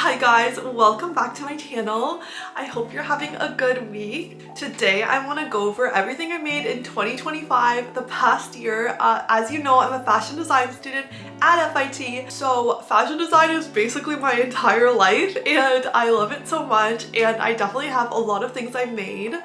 Hi guys, welcome back to my channel. I hope you're having a good week. Today I want to go over everything I made in 2025, the past year. As you know, I'm a fashion design student at FIT, so fashion design is basically my entire life and I love it so much, and I definitely have a lot of things I've made.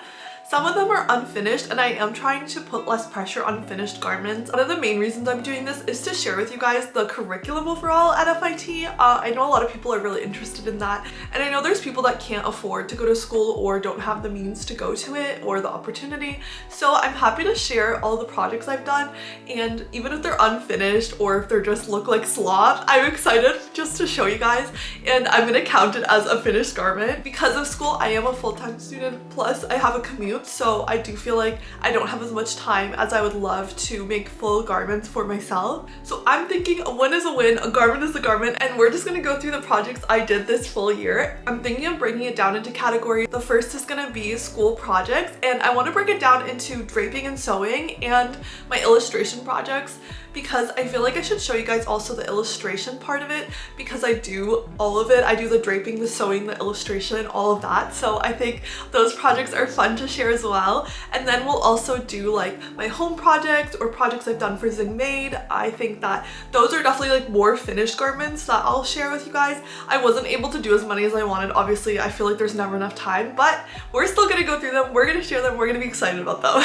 Some of them are unfinished and I am trying to put less pressure on finished garments. One of the main reasons I'm doing this is to share with you guys the curriculum overall at FIT. I know a lot of people are really interested in that, and I know there's people that can't afford to go to school or don't have the means to go to it or the opportunity. So I'm happy to share all the projects I've done, and even if they're unfinished or if they just look like slop, I'm excited just to show you guys, and I'm gonna count it as a finished garment. Because of school, I am a full-time student, plus I have a commute, so I do feel like I don't have as much time as I would love to make full garments for myself. So I'm thinking a win is a win, a garment is a garment, and we're just gonna go through the projects I did this full year. I'm thinking of breaking it down into categories. The first is gonna be school projects, and I want to break it down into draping and sewing and my illustration projects, because I feel like I should show you guys also the illustration part of it, because I do all of it. I do the draping, the sewing, the illustration, all of that. So I think those projects are fun to share as well. And then we'll also do like my home projects or projects I've done for Zing Made. I think that those are definitely like more finished garments that I'll share with you guys. I wasn't able to do as many as I wanted. Obviously, I feel like there's never enough time, but we're still gonna go through them. We're gonna share them. We're gonna be excited about them.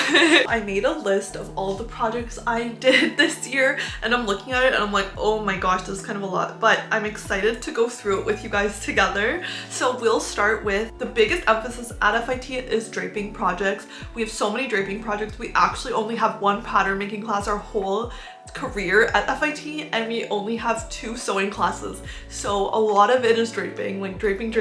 I made a list of all the projects I did this year, and I'm looking at it and I'm like, oh my gosh, this is kind of a lot, but I'm excited to go through it with you guys together. So we'll start with the biggest emphasis at FIT is draping projects. We have so many draping projects. We actually only have one pattern making class our whole career at FIT, and we only have 2 sewing classes, so a lot of it is draping, like draping,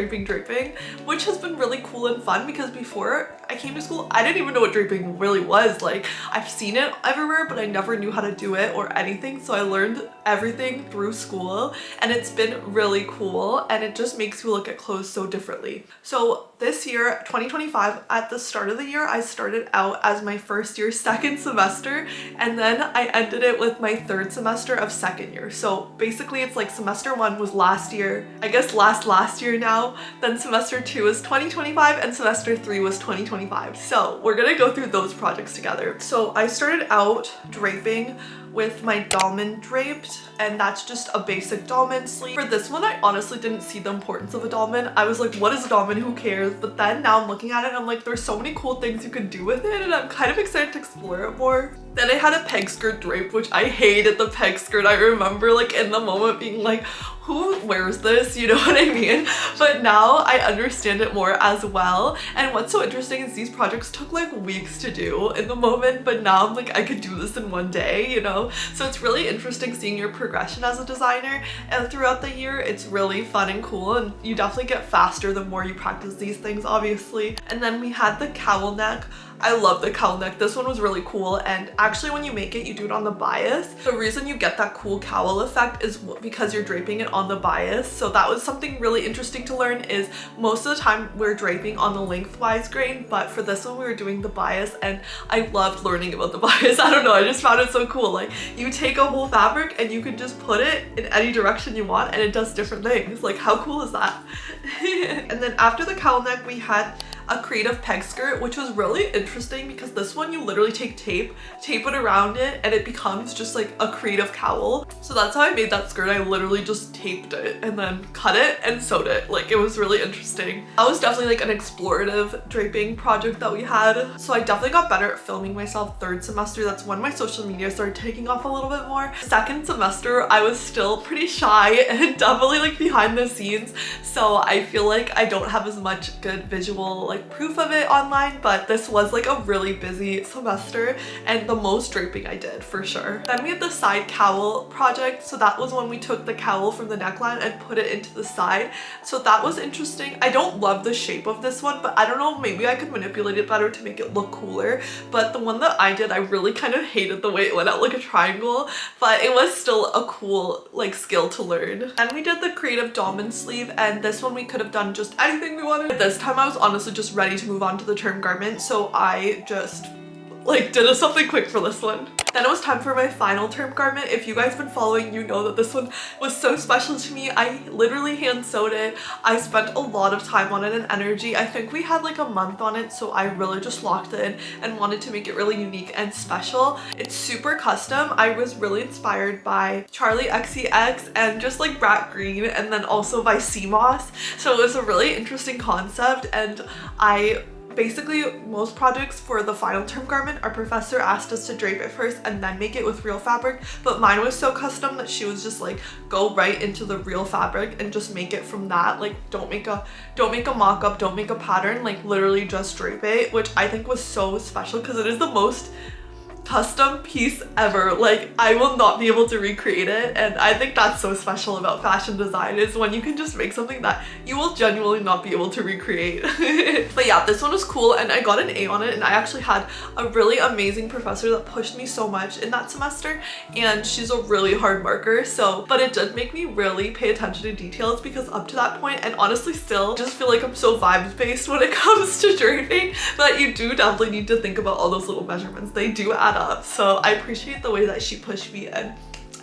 which has been really cool and fun, because before I came to school I didn't even know what draping really was. Like, I've seen it everywhere but I never knew how to do it or anything, so I learned everything through school, and it's been really cool, and it just makes you look at clothes so differently. So this year, 2025, at the start of the year, I started out as my first year second semester, and then I ended it with my third semester of second year. So basically it's like semester 1 was last year, I guess last year now, then semester 2 is 2025, and semester 3 was 2025. So we're gonna go through those projects together. So I started out draping with my dolman draped, and that's just a basic dolman sleeve. For this one, I honestly didn't see the importance of a dolman. I was like, what is a dolman? Who cares? But then now I'm looking at it and I'm like, there's so many cool things you could do with it, and I'm kind of excited to explore it more. Then I had a peg skirt drape, which I hated the peg skirt. I remember like in the moment being like, who wears this? You know what I mean? But now I understand it more as well. And what's so interesting is these projects took like weeks to do in the moment, but now I'm like, I could do this in one day, you know? So it's really interesting seeing your progression as a designer, and throughout the year it's really fun and cool, and you definitely get faster the more you practice these things, obviously. And then we had the cowl neck. I love the cowl neck. This one was really cool, and actually when you make it, you do it on the bias. The reason you get that cool cowl effect is because you're draping it on the bias. So that was something really interesting to learn, is most of the time we're draping on the lengthwise grain, but for this one we were doing the bias, and I loved learning about the bias. I don't know, I just found it so cool. Like, you take a whole fabric and you can just put it in any direction you want and it does different things. Like, how cool is that? And then after the cowl neck we had a creative peg skirt, which was really interesting because this one you literally take tape it around it, and it becomes just like a creative cowl. So that's how I made that skirt. I literally just taped it and then cut it and sewed it. Like, it was really interesting. That was definitely like an explorative draping project that we had. So I definitely got better at filming myself third semester. That's when my social media started taking off a little bit more. Second semester I was still pretty shy and definitely like behind the scenes, so I feel like I don't have as much good visual like proof of it online, but this was like a really busy semester and the most draping I did for sure. Then we had the side cowl project. So that was when we took the cowl from the neckline and put it into the side. So that was interesting. I don't love the shape of this one, but I don't know, maybe I could manipulate it better to make it look cooler. But the one that I did, I really kind of hated the way it went out like a triangle, but it was still a cool like skill to learn. And we did the creative dolman sleeve, and this one we could have done just anything we wanted. This time I was honestly just ready to move on to the term garment, so I just like did something quick for this one. Then it was time for my final term garment. If you guys been following, you know that this one was so special to me. I literally hand sewed it. I spent a lot of time on it and energy. I think we had like a month on it, so I really just locked in and wanted to make it really unique and special. It's super custom. I was really inspired by Charlie XCX and just like Brat Green, and then also by Sea Moss. So it was a really interesting concept, and basically, most projects for the final term garment, our professor asked us to drape it first and then make it with real fabric, but mine was so custom that she was just like, go right into the real fabric and just make it from that. Like, don't make a mock-up, don't make a pattern, like literally just drape it, which I think was so special because it is the most custom piece ever. Like, I will not be able to recreate it, and I think that's so special about fashion design, is when you can just make something that you will genuinely not be able to recreate. But yeah, this one was cool, and I got an A on it, and I actually had a really amazing professor that pushed me so much in that semester, and she's a really hard marker, so, but it did make me really pay attention to details, because up to that point, and honestly still, just feel like I'm so vibes based when it comes to draping, but you do definitely need to think about all those little measurements. They do add up. So I appreciate the way that she pushed me, and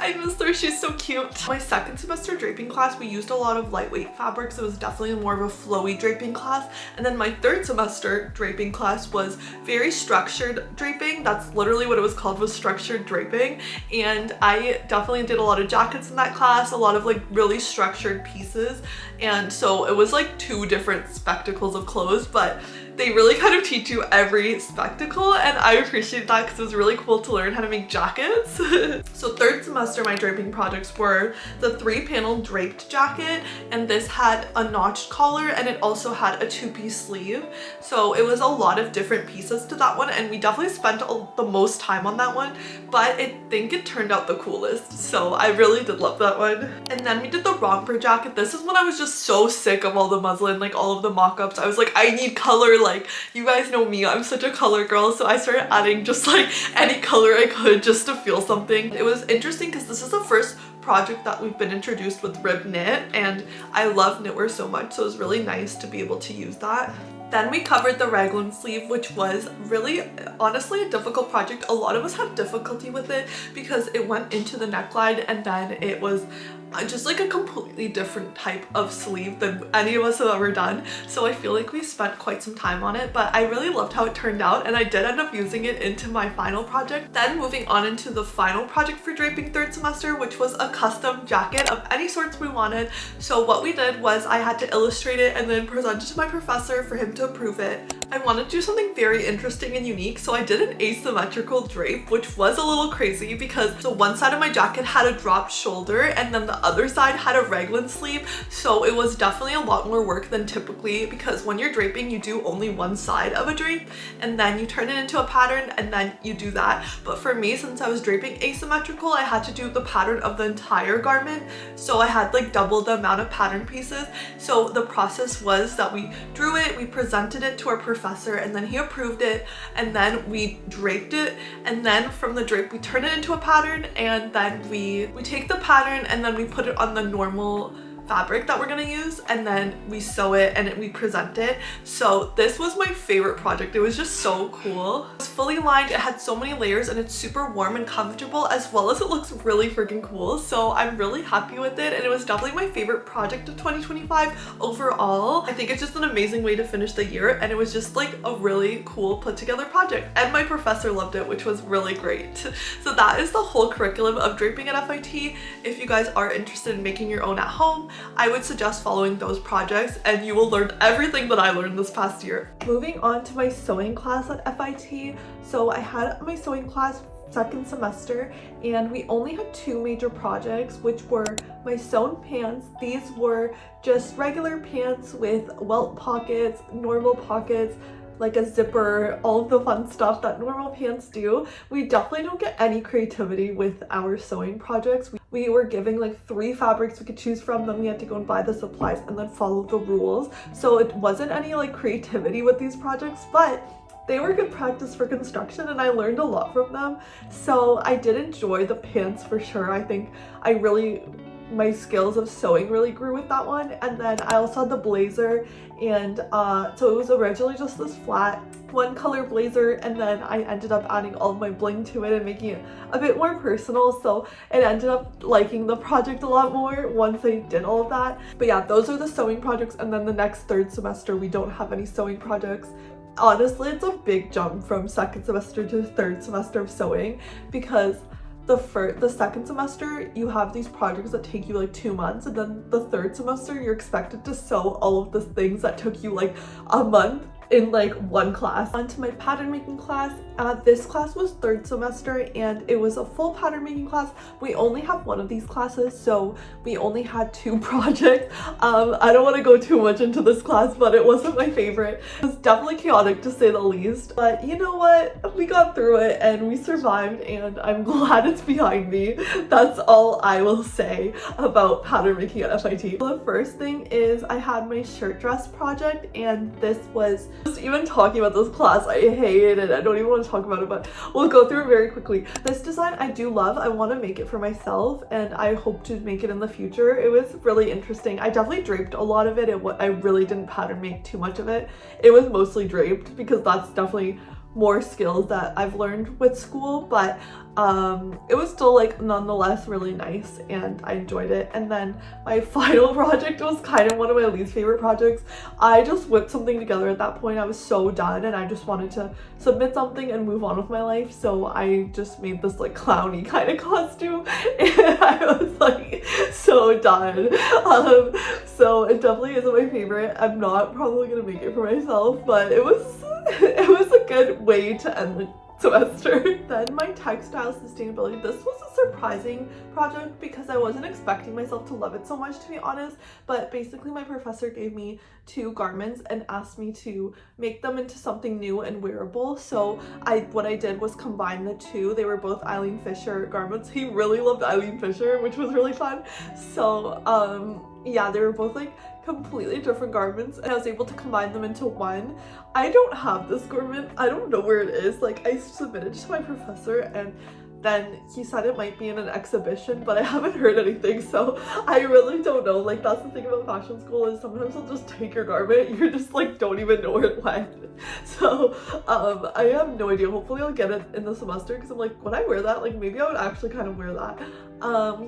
I miss her, she's so cute. My second semester draping class, we used a lot of lightweight fabrics. It was definitely more of a flowy draping class. And then my third semester draping class was very structured draping. That's literally what it was called, was structured draping. And I definitely did a lot of jackets in that class, a lot of like really structured pieces. And so it was like two different spectacles of clothes, but they really kind of teach you every spectacle, and I appreciate that because it was really cool to learn how to make jackets. So third semester, my draping projects were the 3-panel draped jacket, and this had a notched collar, and it also had a 2-piece sleeve. So it was a lot of different pieces to that one, and we definitely spent the most time on that one, but I think it turned out the coolest. So I really did love that one. And then we did the romper jacket. This is when I was just so sick of all the muslin, like all of the mock-ups. I was like, I need color. Like, you guys know me, I'm such a color girl, so I started adding just like any color I could just to feel something. It was interesting because this is the first project that we've been introduced with rib knit, and I love knitwear so much, so it was really nice to be able to use that. Then we covered the raglan sleeve, which was really, honestly, a difficult project. A lot of us had difficulty with it because it went into the neckline, and then it was just like a completely different type of sleeve than any of us have ever done. So I feel like we spent quite some time on it, but I really loved how it turned out, and I did end up using it into my final project. Then moving on into the final project for draping third semester, which was a custom jacket of any sorts we wanted. So what we did was I had to illustrate it and then present it to my professor for him to approve it. I wanted to do something very interesting and unique, so I did an asymmetrical drape, which was a little crazy because the one side of my jacket had a dropped shoulder and then the other side had a raglan sleeve, so it was definitely a lot more work than typically, because when you're draping you do only one side of a drape and then you turn it into a pattern and then you do that. But for me, since I was draping asymmetrical, I had to do the pattern of the entire garment, so I had like double the amount of pattern pieces. So the process was that we drew it, we presented it to our professor, and then he approved it, and then we draped it, and then from the drape we turn it into a pattern, and then we take the pattern and then we put it on the normal fabric that we're gonna use, and then we sew it and we present it. So this was my favorite project. It was just so cool. It was fully lined, it had so many layers, and it's super warm and comfortable, as well as it looks really freaking cool. So I'm really happy with it, and it was definitely my favorite project of 2025 overall. I think it's just an amazing way to finish the year, and it was just like a really cool put together project, and my professor loved it, which was really great. So that is the whole curriculum of draping at FIT. If you guys are interested in making your own at home, I would suggest following those projects, and you will learn everything that I learned this past year. Moving on to my sewing class at FIT. So I had my sewing class second semester, and we only had 2 major projects, which were my sewn pants. These were just regular pants with welt pockets, normal pockets, like a zipper, all of the fun stuff that normal pants do. We definitely don't get any creativity with our sewing projects. We were giving like 3 fabrics we could choose from, then we had to go and buy the supplies and then follow the rules. So it wasn't any like creativity with these projects, but they were good practice for construction, and I learned a lot from them. So I did enjoy the pants for sure. I think my skills of sewing really grew with that one. And then I also had the blazer, and so it was originally just this flat one color blazer, and then I ended up adding all of my bling to it and making it a bit more personal, so it ended up liking the project a lot more once I did all of that. But yeah, those are the sewing projects, and then the next third semester we don't have any sewing projects. Honestly, it's a big jump from second semester to third semester of sewing, because the second semester you have these projects that take you like 2 months, and then the third semester you're expected to sew all of the things that took you like a month in like one class. Onto my pattern making class. This class was third semester and it was a full pattern making class. We only have one of these classes, so we only had 2 projects. I don't want to go too much into this class, but it wasn't my favorite. It was definitely chaotic to say the least, but you know what? We got through it and we survived, and I'm glad it's behind me. That's all I will say about pattern making at FIT. The first thing is I had my shirt dress project, and this was, just even talking about this class, I hate it. I don't even want to talk about it, but we'll go through it very quickly. This design I do love. I want to make it for myself, and I hope to make it in the future. It was really interesting. I definitely draped a lot of it. I really didn't pattern make too much of it. It was mostly draped because that's definitely more skills that I've learned with school, but it was still like nonetheless really nice and I enjoyed it. And then my final project was kind of one of my least favorite projects. I just whipped something together at that point. I was so done and I just wanted to submit something and move on with my life, so I just made this like clowny kind of costume and I was like so done. So it definitely isn't my favorite. I'm not probably gonna make it for myself, but it was a good way to end the semester. Then my textile sustainability. This was a surprising project because I wasn't expecting myself to love it so much, to be honest, but basically my professor gave me 2 garments and asked me to make them into something new and wearable. So what I did was combine the 2. They were both Eileen Fisher garments. He really loved Eileen Fisher, which was really fun. So yeah, they were both like completely different garments and I was able to combine them into one. I don't have this garment. I don't know where it is. Like, I submitted it to my professor and then he said it might be in an exhibition, but I haven't heard anything, so I really don't know. Like, that's the thing about fashion school, is sometimes they'll just take your garment, you're just like don't even know where it went. So I have no idea. Hopefully I'll get it in the semester because I'm like, would I wear that? Like, maybe I would actually kind of wear that.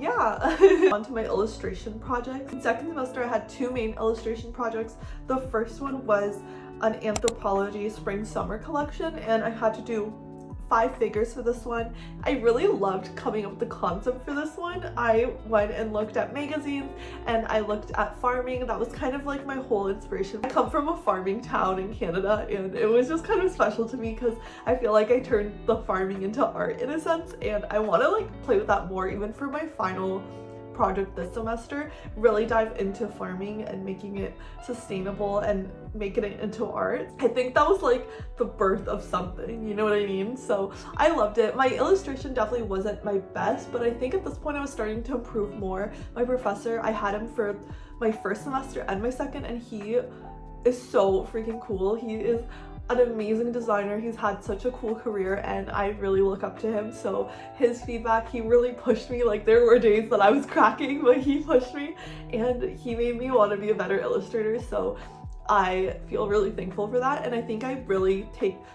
Yeah. On to my illustration project. In second semester I had 2 main illustration projects. The first one was an anthropology spring summer collection and I had to do 5 figures for this one. I really loved coming up with the concept for this one. I went and looked at magazines and I looked at farming. That was kind of like my whole inspiration. I come from a farming town in Canada and it was just kind of special to me because I feel like I turned the farming into art in a sense, and I want to like play with that more even for my final project this semester. Really dive into farming and making it sustainable and making it into art. I think that was like the birth of something, you know what I mean? So I loved it. My illustration definitely wasn't my best, but I think at this point I was starting to improve more. My professor, I had him for my first semester and my second, and he is so freaking cool. He is an amazing designer. He's had such a cool career and I really look up to him. So his feedback, he really pushed me. Like, there were days that I was cracking, but he pushed me and he made me want to be a better illustrator. So I feel really thankful for that, and I think I really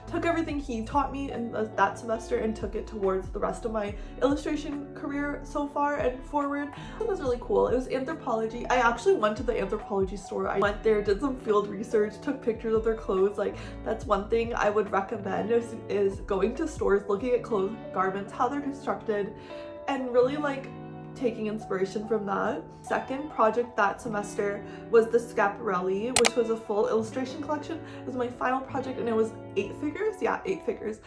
took everything he taught me in that semester and took it towards the rest of my illustration career so far and forward. It was really cool. It was anthropology. I actually went to the anthropology store. I went there, did some field research, took pictures of their clothes. Like, that's one thing I would recommend is going to stores, looking at clothes, garments, how they're constructed, and really like taking inspiration from that. Second project that semester was the Schiaparelli, which was a full illustration collection. It was my final project and it was 8 figures. Yeah, 8 figures.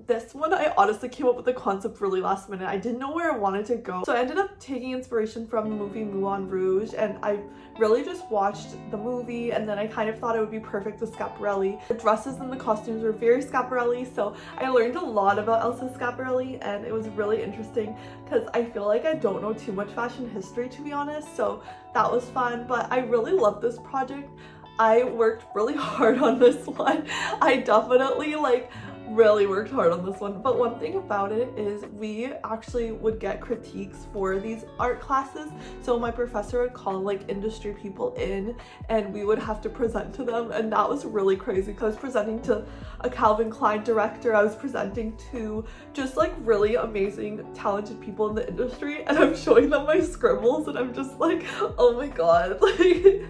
This one I honestly came up with the concept really last minute. I didn't know where I wanted to go, so I ended up taking inspiration from the movie Moulin Rouge, and I really just watched the movie and then I kind of thought it would be perfect with Schiaparelli. The dresses and the costumes were very Schiaparelli, so I learned a lot about Elsa Schiaparelli and it was really interesting because I feel like I don't know too much fashion history, to be honest, so that was fun. But I really loved this project. I worked really hard on this one. I definitely like really worked hard on this one. But one thing about it is we actually would get critiques for these art classes. So my professor would call like industry people in and we would have to present to them, and that was really crazy because I was presenting to a Calvin Klein director, I was presenting to just like really amazing talented people in the industry, and I'm showing them my scribbles and I'm just like, oh my god, like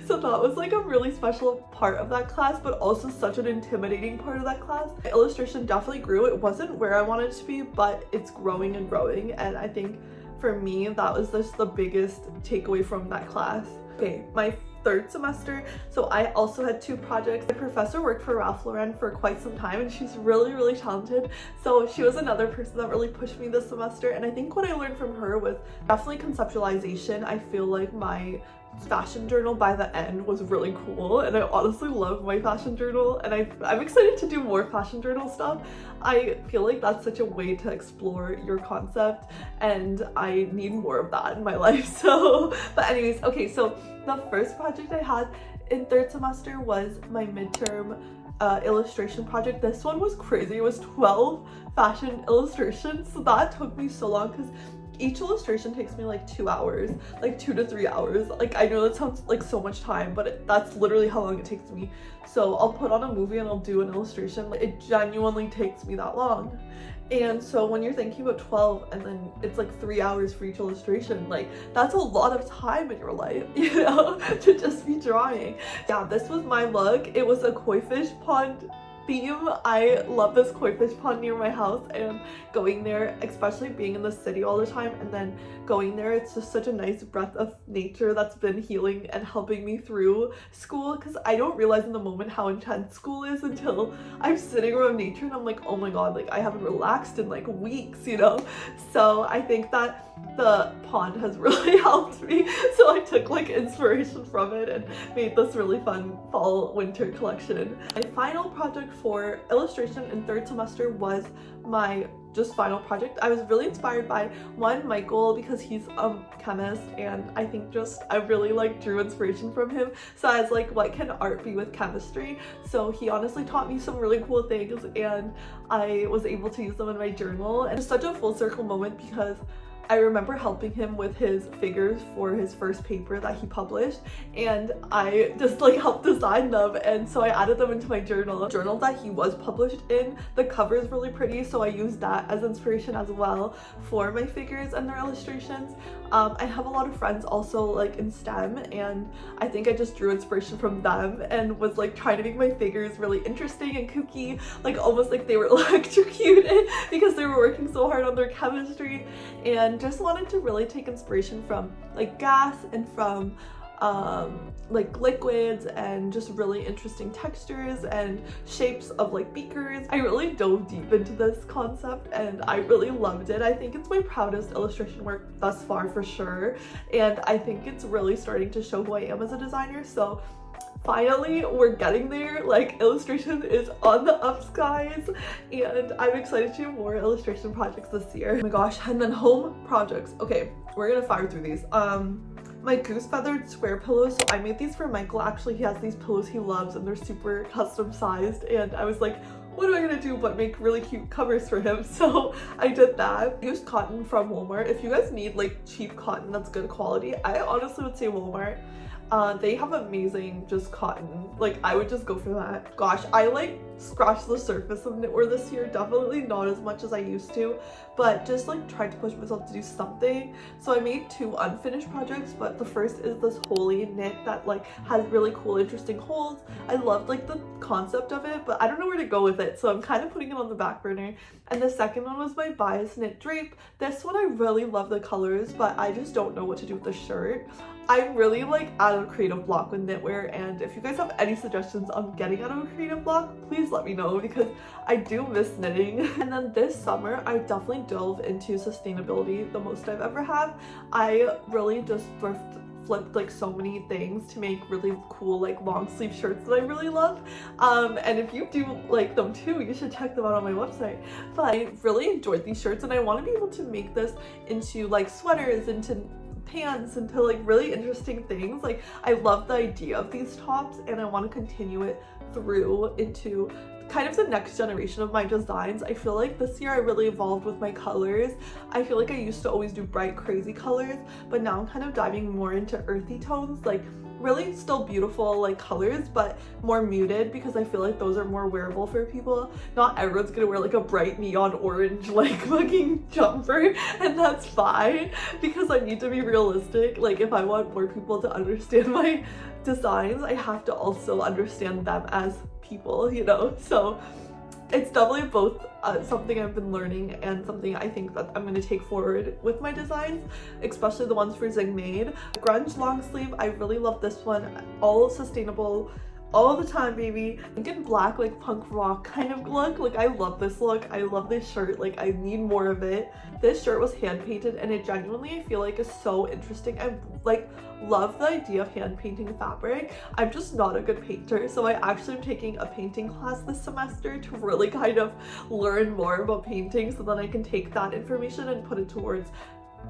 so that was like a really special part of that class, but also such an intimidating part of that class. Illustration definitely grew. It wasn't where I wanted it to be, but it's growing and growing, and I think for me that was just the biggest takeaway from that class. Okay, my third semester, so I also had 2 projects. My professor worked for Ralph Lauren for quite some time and she's really talented, so she was another person that really pushed me this semester, and I think what I learned from her was definitely conceptualization. I feel like my fashion journal by the end was really cool, and I honestly love my fashion journal, and I'm excited to do more fashion journal stuff. I feel like that's such a way to explore your concept and I need more of that in my life. So but anyways, okay, so the first project I had in 3rd semester was my midterm illustration project. This one was crazy. It was 12 fashion illustrations, so that took me so long because each illustration takes me like 2 hours, like 2 to 3 hours. Like I know that sounds like so much time, but that's literally how long it takes me. So I'll put on a movie and I'll do an illustration. Like, it genuinely takes me that long. And so when you're thinking about 12 and then it's like 3 hours for each illustration, like that's a lot of time in your life, you know, to just be drawing. Yeah, this was my look. It was a koi fish pond theme. I love this koi fish pond near my house, and going there, especially being in the city all the time and then going there, it's just such a nice breath of nature that's been healing and helping me through school, because I don't realize in the moment how intense school is until I'm sitting around nature and I'm like, oh my god, like I haven't relaxed in like weeks, you know. So I think that the pond has really helped me, so I took like inspiration from it and made this really fun fall winter collection. My final project for illustration in 3rd semester was my just final project. I was really inspired by Michael, because he's a chemist, and I think just I really like drew inspiration from him. So I was like, what can art be with chemistry? So he honestly taught me some really cool things and I was able to use them in my journal, and it's such a full circle moment because I remember helping him with his figures for his first paper that he published, and I just like helped design them, and so I added them into my journal. The journal that he was published in, the cover is really pretty, so I used that as inspiration as well for my figures and their illustrations. I have a lot of friends also like in STEM, and I think I just drew inspiration from them and was like trying to make my figures really interesting and kooky, like almost like they were electrocuted because they were working so hard on their chemistry, and just wanted to really take inspiration from like gas and from like liquids and just really interesting textures and shapes of like beakers. I really dove deep into this concept and I really loved it. I think it's my proudest illustration work thus far for sure, and I think it's really starting to show who I am as a designer. So finally we're getting there. Like, illustration is on the ups, guys, and I'm excited to do more illustration projects this year. Oh my gosh. And then home projects. Okay, we're gonna fire through these. My goose feathered square pillows. So I made these for Michael. Actually, he has these pillows he loves and they're super custom sized, and I was like, what am I gonna do but make really cute covers for him? So I did that. I used cotton from Walmart. If you guys need like cheap cotton that's good quality, I honestly would say Walmart. They have amazing just cotton. Like, I would just go for that. Gosh, I like scratched the surface of knitwear this year. Definitely not as much as I used to, but just like tried to push myself to do something. So I made 2 unfinished projects, but the first is this holy knit that like has really cool interesting holes. I loved like the concept of it, but I don't know where to go with it, so I'm kind of putting it on the back burner. And the second one was my bias knit drape. This one I really love the colors, but I just don't know what to do with the shirt. I'm really like out of creative block with knitwear, and if you guys have any suggestions on getting out of a creative block, please let me know because I do miss knitting. And then this summer I definitely dove into sustainability the most I've ever have. I really just flipped like so many things to make really cool like long sleeve shirts that I really love, and if you do like them too, you should check them out on my website. But I really enjoyed these shirts and I want to be able to make this into like sweaters, into pants into like really interesting things. Like I love the idea of these tops and I want to continue it through into kind of the next generation of my designs. I feel like this year I really evolved with my colors. I feel like I used to always do bright crazy colors, but now I'm kind of diving more into earthy tones, like really still beautiful like colors, but more muted, because I feel like those are more wearable for people. Not everyone's gonna wear like a bright neon orange like fucking jumper, and that's fine, because I need to be realistic. Like if I want more people to understand my designs, I have to also understand them as people, you know? So it's definitely both something I've been learning and something I think that I'm going to take forward with my designs, especially the ones for Zing Made. Grunge long sleeve, I really love this one. All sustainable, all the time, baby. Pink and black, like punk rock kind of look. Like I love this look. I love this shirt. Like I need more of it. This shirt was hand painted and it genuinely, I feel like, is so interesting. I like love the idea of hand painting fabric. I'm just not a good painter, so I actually am taking a painting class this semester to really kind of learn more about painting, so then I can take that information and put it towards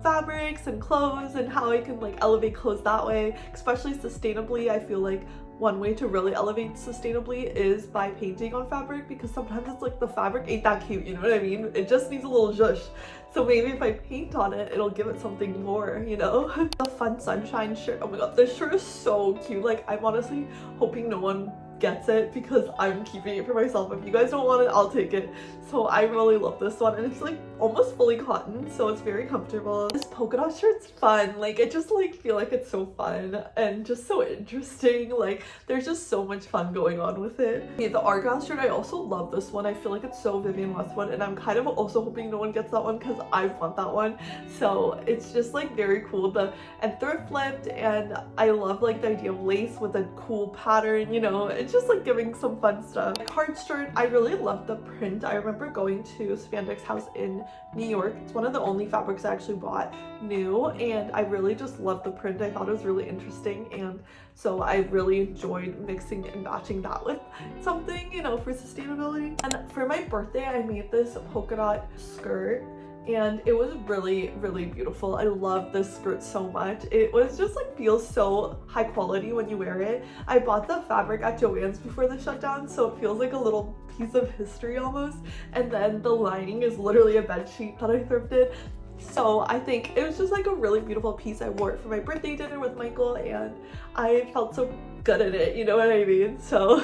fabrics and clothes and how I can like elevate clothes that way, especially sustainably. I feel like one way to really elevate sustainably is by painting on fabric, because sometimes it's like the fabric ain't that cute, you know what I mean? It just needs a little zhuzh. So maybe if I paint on it, it'll give it something more, you know? The fun sunshine shirt, oh my god, this shirt is so cute. Like I'm honestly hoping no one gets it because I'm keeping it for myself. If you guys don't want it, I'll take it. So I really love this one, and it's like almost fully cotton, so it's very comfortable. This polka dot shirt's fun. Like I just like feel like it's so fun and just so interesting. Like there's just so much fun going on with it. Okay, the Argyle shirt, I also love this one. I feel like it's so Vivienne Westwood, and I'm kind of also hoping no one gets that one because I want that one. So it's just like very cool. And thrift flipped, and I love like the idea of lace with a cool pattern, you know? It's just like giving some fun stuff. Like heart shirt, I really love the print. I remember going to Spandex House in New York. It's one of the only fabrics I actually bought new, and I really just loved the print. I thought it was really interesting, and so I really enjoyed mixing and matching that with something, you know, for sustainability. And for my birthday, I made this polka dot skirt, and it was really, really beautiful. I love this skirt so much. It was just like feels so high quality when you wear it. I bought the fabric at Joann's before the shutdown, so it feels like a little piece of history almost. And then the lining is literally a bed sheet that I thrifted. So I think it was just like a really beautiful piece. I wore it for my birthday dinner with Michael, and I felt so good in it, you know what I mean? So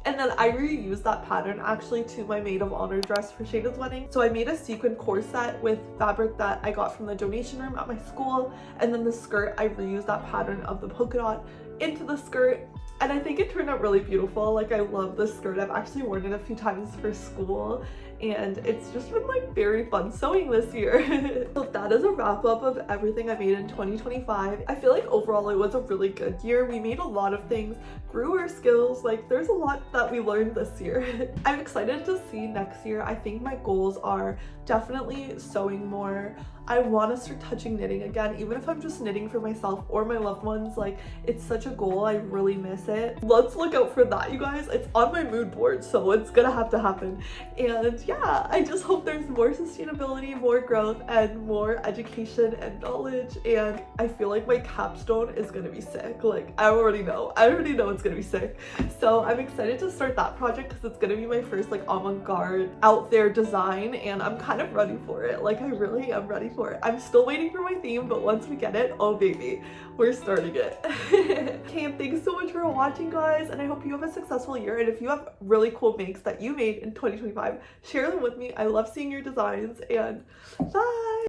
and then I reused that pattern actually to my maid of honor dress for Shayna's wedding. So I made a sequin corset with fabric that I got from the donation room at my school, and then the skirt, I reused that pattern of the polka dot into the skirt, and I think it turned out really beautiful. Like I love this skirt. I've actually worn it a few times for school, and it's just been like very fun sewing this year. So that is a wrap up of everything I made in 2025. I feel like overall it was a really good year. We made a lot of things, grew our skills, like there's a lot that we learned this year. I'm excited to see next year. I think my goals are definitely sewing more. I want to start touching knitting again, even if I'm just knitting for myself or my loved ones. Like it's such a goal. I really miss it. Let's look out for that, you guys. It's on my mood board, so it's gonna have to happen. And yeah, I just hope there's more sustainability, more growth, and more education and knowledge. And I feel like my capstone is gonna be sick. Like I already know it's gonna be sick. So I'm excited to start that project because it's gonna be my first like avant-garde out there design, and I'm kind of ready for it. Like I really am ready for it. I'm still waiting for my theme, but once we get it, oh baby, we're starting it. Okay, and thanks so much for watching, guys, and I hope you have a successful year. And if you have really cool makes that you made in 2025, share them with me. I love seeing your designs, and bye.